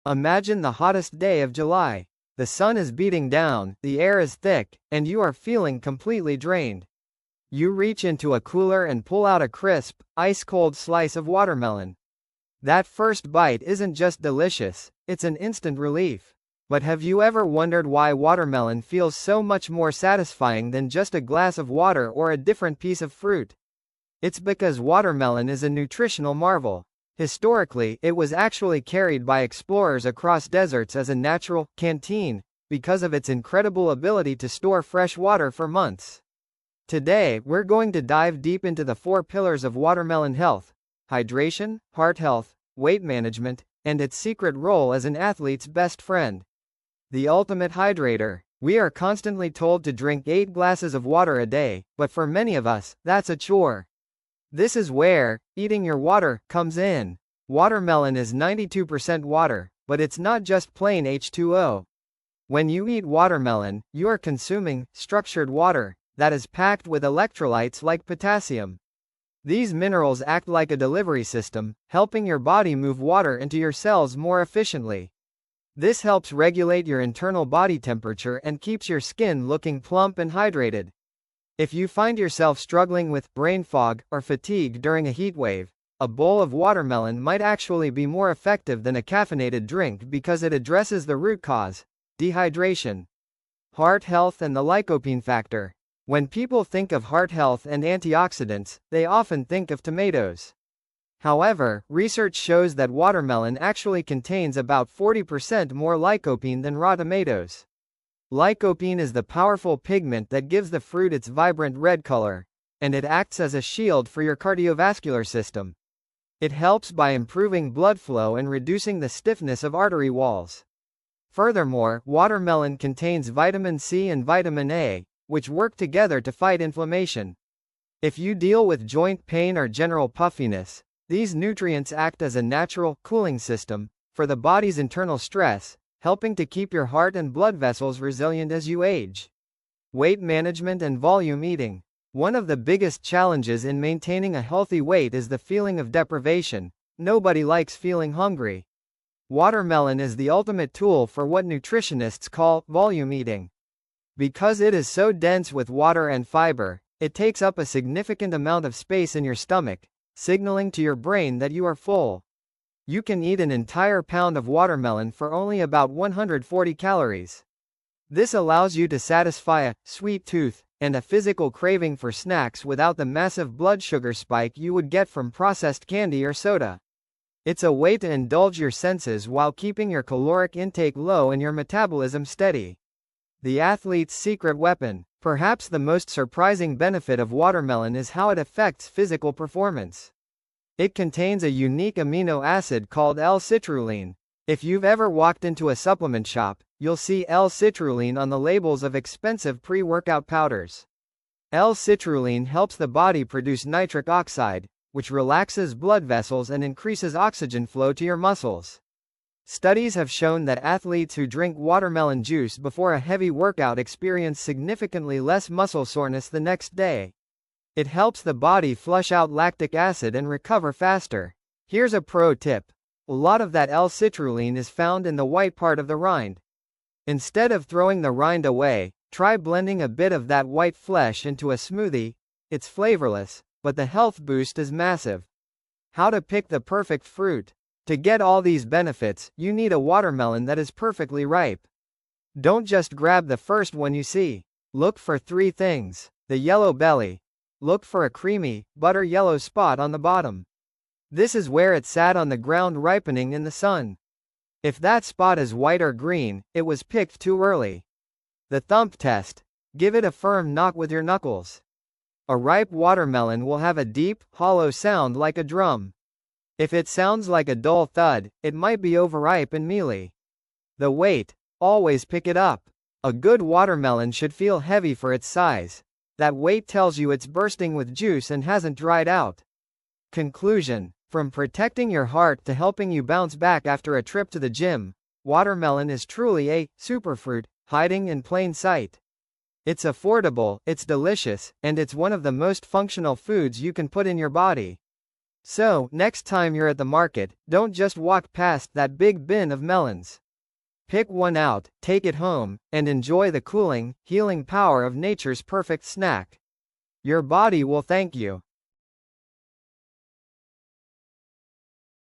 Imagine the hottest day of July. The sun is beating down, the air is thick, and you are feeling completely drained. You reach into a cooler and pull out a crisp, ice-cold slice of watermelon. That first bite isn't just delicious, it's an instant relief. But have you ever wondered why watermelon feels so much more satisfying than just a glass of water or a different piece of fruit? It's because watermelon is a nutritional marvel. Historically, it was actually carried by explorers across deserts as a natural canteen, because of its incredible ability to store fresh water for months. Today, we're going to dive deep into the 4 pillars of watermelon health: hydration, heart health, weight management, and its secret role as an athlete's best friend. The ultimate hydrator. We are constantly told to drink 8 glasses of water a day, but for many of us, that's a chore. This is where eating your water comes in. Watermelon is 92% water, but it's not just plain H2O. When you eat watermelon, you are consuming structured water that is packed with electrolytes like potassium. These minerals act like a delivery system, helping your body move water into your cells more efficiently. This helps regulate your internal body temperature and keeps your skin looking plump and hydrated. If you find yourself struggling with brain fog or fatigue during a heat wave, a bowl of watermelon might actually be more effective than a caffeinated drink because it addresses the root cause: dehydration. Heart health and the lycopene factor. When people think of heart health and antioxidants, they often think of tomatoes. However, research shows that watermelon actually contains about 40% more lycopene than raw tomatoes. Lycopene is the powerful pigment that gives the fruit its vibrant red color, and it acts as a shield for your cardiovascular system. It helps by improving blood flow and reducing the stiffness of artery walls. Furthermore, watermelon contains vitamin C and vitamin A, which work together to fight inflammation. If you deal with joint pain or general puffiness, these nutrients act as a natural cooling system for the body's internal stress, helping to keep your heart and blood vessels resilient as you age. Weight management and volume eating. One of the biggest challenges in maintaining a healthy weight is the feeling of deprivation. Nobody likes feeling hungry. Watermelon is the ultimate tool for what nutritionists call volume eating. Because it is so dense with water and fiber, it takes up a significant amount of space in your stomach, signaling to your brain that you are full. You can eat an entire pound of watermelon for only about 140 calories. This allows you to satisfy a sweet tooth and a physical craving for snacks without the massive blood sugar spike you would get from processed candy or soda. It's a way to indulge your senses while keeping your caloric intake low and your metabolism steady. The athlete's secret weapon. Perhaps the most surprising benefit of watermelon is how it affects physical performance. It contains a unique amino acid called L-citrulline. If you've ever walked into a supplement shop, you'll see L-citrulline on the labels of expensive pre-workout powders. L-citrulline helps the body produce nitric oxide, which relaxes blood vessels and increases oxygen flow to your muscles. Studies have shown that athletes who drink watermelon juice before a heavy workout experience significantly less muscle soreness the next day. It helps the body flush out lactic acid and recover faster. Here's a pro tip. A lot of that L-citrulline is found in the white part of the rind. Instead of throwing the rind away, try blending a bit of that white flesh into a smoothie. It's flavorless, but the health boost is massive. How to pick the perfect fruit. To get all these benefits, you need a watermelon that is perfectly ripe. Don't just grab the first one you see. Look for 3 things. The yellow belly. Look for a creamy, butter yellow spot on the bottom. This is where it sat on the ground ripening in the sun. If that spot is white or green, it was picked too early. The thump test. Give it a firm knock with your knuckles. A ripe watermelon will have a deep, hollow sound like a drum. If it sounds like a dull thud, it might be overripe and mealy. The weight. Always pick it up. A good watermelon should feel heavy for its size. That weight tells you it's bursting with juice and hasn't dried out. Conclusion. From protecting your heart to helping you bounce back after a trip to the gym, watermelon is truly a superfruit, hiding in plain sight. It's affordable, it's delicious, and it's one of the most functional foods you can put in your body. So, next time you're at the market, don't just walk past that big bin of melons. Pick one out, take it home, and enjoy the cooling, healing power of nature's perfect snack. Your body will thank you.